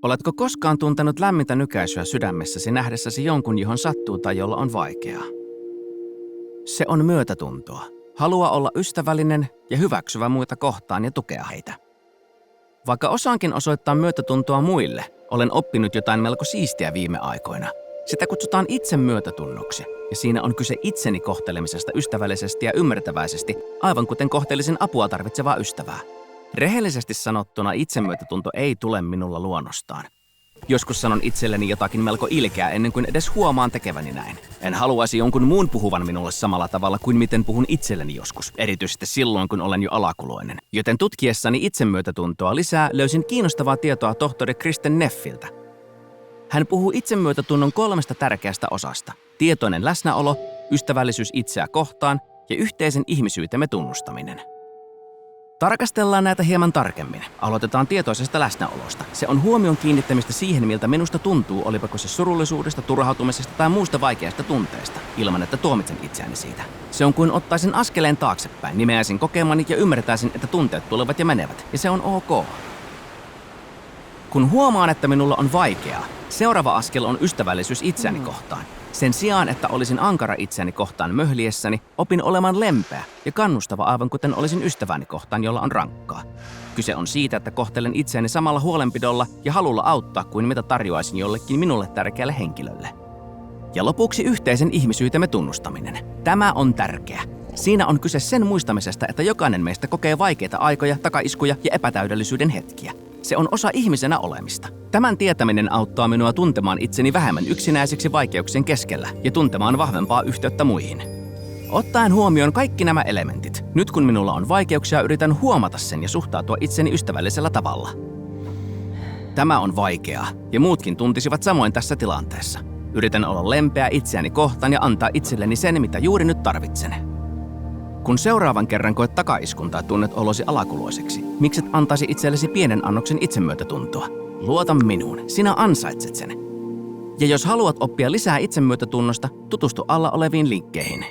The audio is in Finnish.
Oletko koskaan tuntenut lämmintä nykäisyä sydämessäsi nähdessäsi jonkun, johon sattuu tai jolla on vaikeaa? Se on myötätuntoa. Halua olla ystävällinen ja hyväksyvä muita kohtaan ja tukea heitä. Vaikka osaankin osoittaa myötätuntoa muille, olen oppinut jotain melko siistiä viime aikoina. Sitä kutsutaan itsemyötätunnoksi, ja siinä on kyse itseni kohtelemisesta ystävällisesti ja ymmärtäväisesti, aivan kuten kohtelisin apua tarvitsevaa ystävää. Rehellisesti sanottuna itsemyötätunto ei tule minulla luonnostaan. Joskus sanon itselleni jotakin melko ilkeää ennen kuin edes huomaan tekeväni näin. En haluaisi jonkun muun puhuvan minulle samalla tavalla kuin miten puhun itselleni joskus, erityisesti silloin kun olen jo alakuloinen. Joten tutkiessani itsemyötätuntoa lisää löysin kiinnostavaa tietoa tohtori Kristen Neffiltä. Hän puhuu itsemyötätunnon 3 tärkeästä osasta: tietoinen läsnäolo, ystävällisyys itseä kohtaan ja yhteisen ihmisyytemme tunnustaminen. Tarkastellaan näitä hieman tarkemmin. Aloitetaan tietoisesta läsnäolosta. Se on huomion kiinnittämistä siihen, miltä minusta tuntuu, olipa se surullisuudesta, turhautumisesta tai muusta vaikeasta tunteesta, ilman että tuomitsen itseäni siitä. Se on kuin ottaisin askeleen taaksepäin, nimeäisin kokemani ja ymmärtäisin, että tunteet tulevat ja menevät, ja se on ok. Kun huomaan, että minulla on vaikeaa, seuraava askel on ystävällisyys itseäni kohtaan. Sen sijaan, että olisin ankara itseäni kohtaan möhliessäni, opin olemaan lempeä ja kannustava aivan kuten olisin ystäväni kohtaan, jolla on rankkaa. Kyse on siitä, että kohtelen itseäni samalla huolenpidolla ja halulla auttaa kuin mitä tarjoaisin jollekin minulle tärkeälle henkilölle. Ja lopuksi yhteisen ihmisyytemme tunnustaminen. Tämä on tärkeä. Siinä on kyse sen muistamisesta, että jokainen meistä kokee vaikeita aikoja, takaiskuja ja epätäydellisyyden hetkiä. Se on osa ihmisenä olemista. Tämän tietäminen auttaa minua tuntemaan itseni vähemmän yksinäiseksi vaikeuksien keskellä ja tuntemaan vahvempaa yhteyttä muihin. Ottaen huomioon kaikki nämä elementit, nyt kun minulla on vaikeuksia, yritän huomata sen ja suhtautua itseni ystävällisellä tavalla. Tämä on vaikeaa, ja muutkin tuntisivat samoin tässä tilanteessa. Yritän olla lempeä itseäni kohtaan ja antaa itselleni sen, mitä juuri nyt tarvitsen. Kun seuraavan kerran koet takaiskun tai tunnet olosi alakuloiseksi, mikset antaisi itsellesi pienen annoksen itsemyötätuntoa? Luota minuun, sinä ansaitset sen. Ja jos haluat oppia lisää itsemyötätunnosta, tutustu alla oleviin linkkeihin.